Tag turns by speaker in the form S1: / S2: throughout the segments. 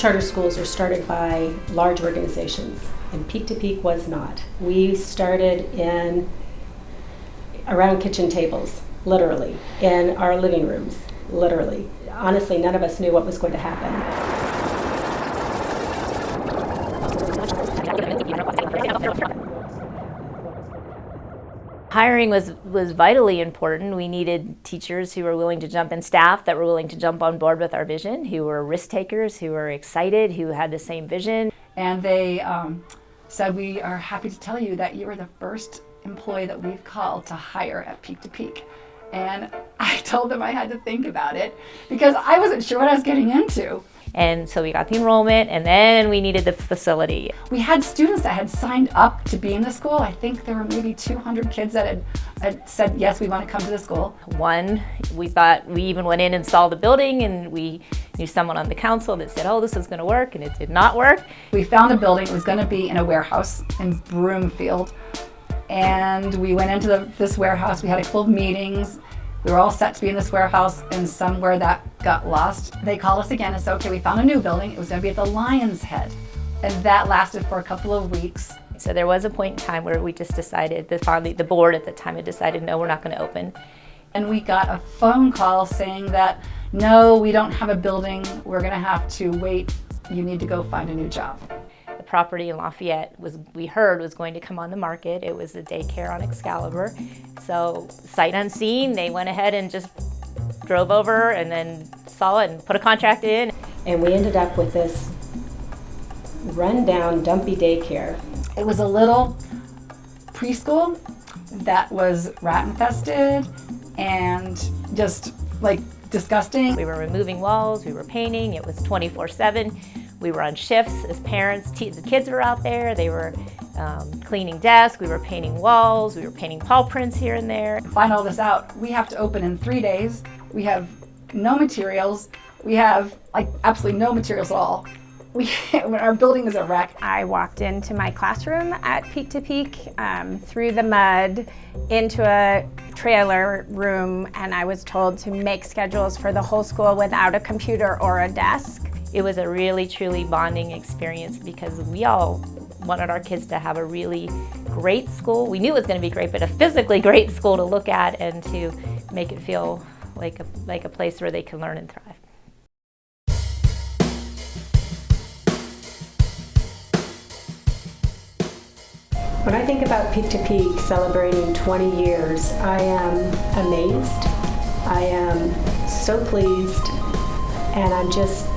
S1: charter schools are started by large organizations, and Peak to Peak was not. We started in around kitchen tables, literally, in our living rooms, literally. Honestly, none of us knew what was going to happen.
S2: Hiring was vitally important. We needed teachers who were willing to jump, and staff that were willing to jump on board with our vision, who were risk takers, who were excited, who had the same vision.
S3: And they said, we are happy to tell you that you are the first employee that we've called to hire at Peak to Peak. And I told them I had to think about it because I wasn't sure what I was getting into.
S2: And so we got the enrollment, and then we needed the facility.
S3: We had students that had signed up to be in the school. I think there were maybe 200 kids that had said, yes, we want to come to the school.
S2: We thought, we even went in and saw the building, and we knew someone on the council that said, oh, this is going to work, and it did not work.
S3: We found a building. It was going to be in a warehouse in Broomfield. And we went into this warehouse. We had a couple of meetings. We were all set to be in this warehouse, and somewhere that got lost. They called us again and said, okay, we found a new building. It was going to be at the Lion's Head. And that lasted for a couple of weeks.
S2: So there was a point in time where we just decided, the board at the time had decided, no, we're not going to open.
S3: And we got a phone call saying that, no, we don't have a building. We're going to have to wait. You need to go find a new job.
S2: The property in Lafayette we heard was going to come on the market. It was a daycare on Excalibur. So sight unseen, they went ahead and just drove over and then saw it and put a contract in.
S1: And we ended up with this rundown, dumpy daycare.
S3: It was a little preschool that was rat infested and just like disgusting.
S2: We were removing walls, we were painting, it was 24/7. We were on shifts as parents. The kids were out there. They were cleaning desks. We were painting walls. We were painting paw prints here and there.
S3: To find all this out, we have to open in 3 days. We have no materials. We have like absolutely no materials at all. Our building is a wreck.
S4: I walked into my classroom at Peak to Peak through the mud into a trailer room, and I was told to make schedules for the whole school without a computer or a desk.
S2: It was a really, truly bonding experience because we all wanted our kids to have a really great school. We knew it was going to be great, but a physically great school to look at and to make it feel like a place where they can learn and thrive.
S1: When I think about Peak to Peak celebrating 20 years, I am amazed. I am so pleased, and I'm just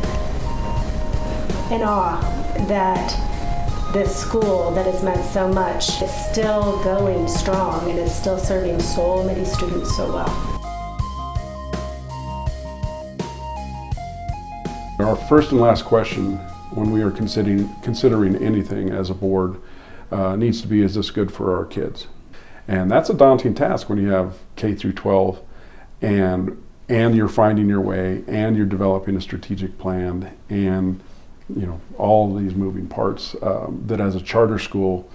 S1: in awe that this school that has meant so much is still going strong and is still serving so many students so well.
S5: Our first and last question when we are considering anything as a board needs to be, is this good for our kids? And that's a daunting task when you have K through 12 and you're finding your way and you're developing a strategic plan and all these moving parts that as a charter school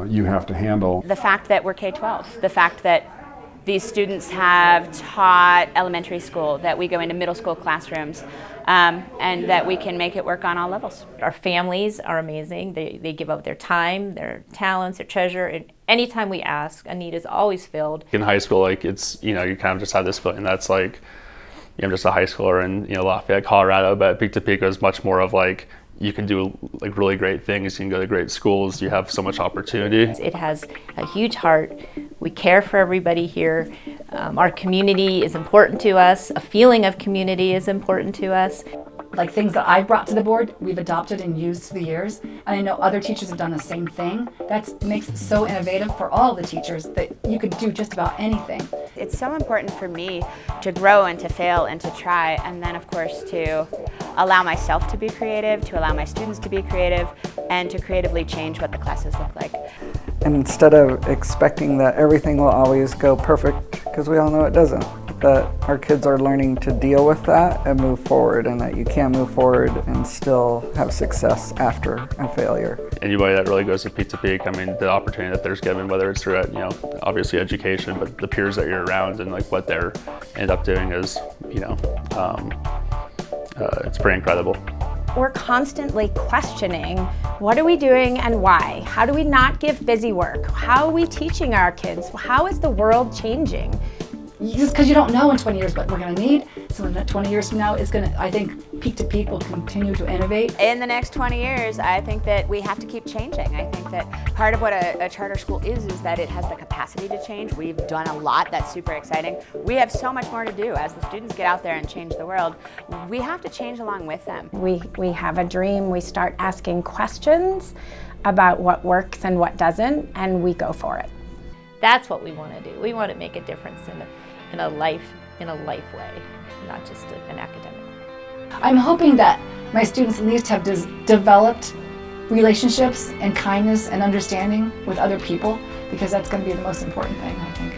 S5: you have to handle.
S6: The fact that we're K-12, the fact that these students have taught elementary school, that we go into middle school classrooms, and that we can make it work on all levels.
S2: Our families are amazing. They give up their time, their talents, their treasure, and anytime we ask, a need is always filled.
S7: In high school, it's, you kind of just have this feeling that's like, I'm just a high schooler in Lafayette, Colorado, but Peak to Peak is much more of like, you can do like really great things, you can go to great schools, you have so much opportunity.
S2: It has a huge heart. We care for everybody here. Our community is important to us. A feeling of community is important to us.
S3: Like things that I've brought to the board, we've adopted and used through the years. And I know other teachers have done the same thing. That makes it so innovative for all the teachers that you could do just about anything.
S6: It's so important for me to grow and to fail and to try, and then of course to allow myself to be creative, to allow my students to be creative, and to creatively change what the classes look like.
S8: And instead of expecting that everything will always go perfect, because we all know it doesn't, that our kids are learning to deal with that and move forward, and that you can move forward and still have success after a failure.
S7: Anybody that really goes to Peak, the opportunity that there's given, whether it's through obviously education, but the peers that you're around and like what they're end up doing is, it's pretty incredible.
S4: we're constantly questioning, what are we doing and why? How do we not give busy work? How are we teaching our kids? How is the world changing?
S3: Just because you don't know in 20 years what we're going to need. So in 20 years from now, I think Peak to Peak will continue to innovate.
S6: In the next 20 years, I think that we have to keep changing. I think that part of what a charter school is that it has the capacity to change. We've done a lot that's super exciting. We have so much more to do. As the students get out there and change the world, we have to change along with them.
S4: We have a dream, we start asking questions about what works and what doesn't, and we go for it.
S2: That's what we want to do. We want to make a difference in a life way, not just an academic way.
S3: I'm hoping that my students at least have developed relationships and kindness and understanding with other people, because that's going to be the most important thing, I think.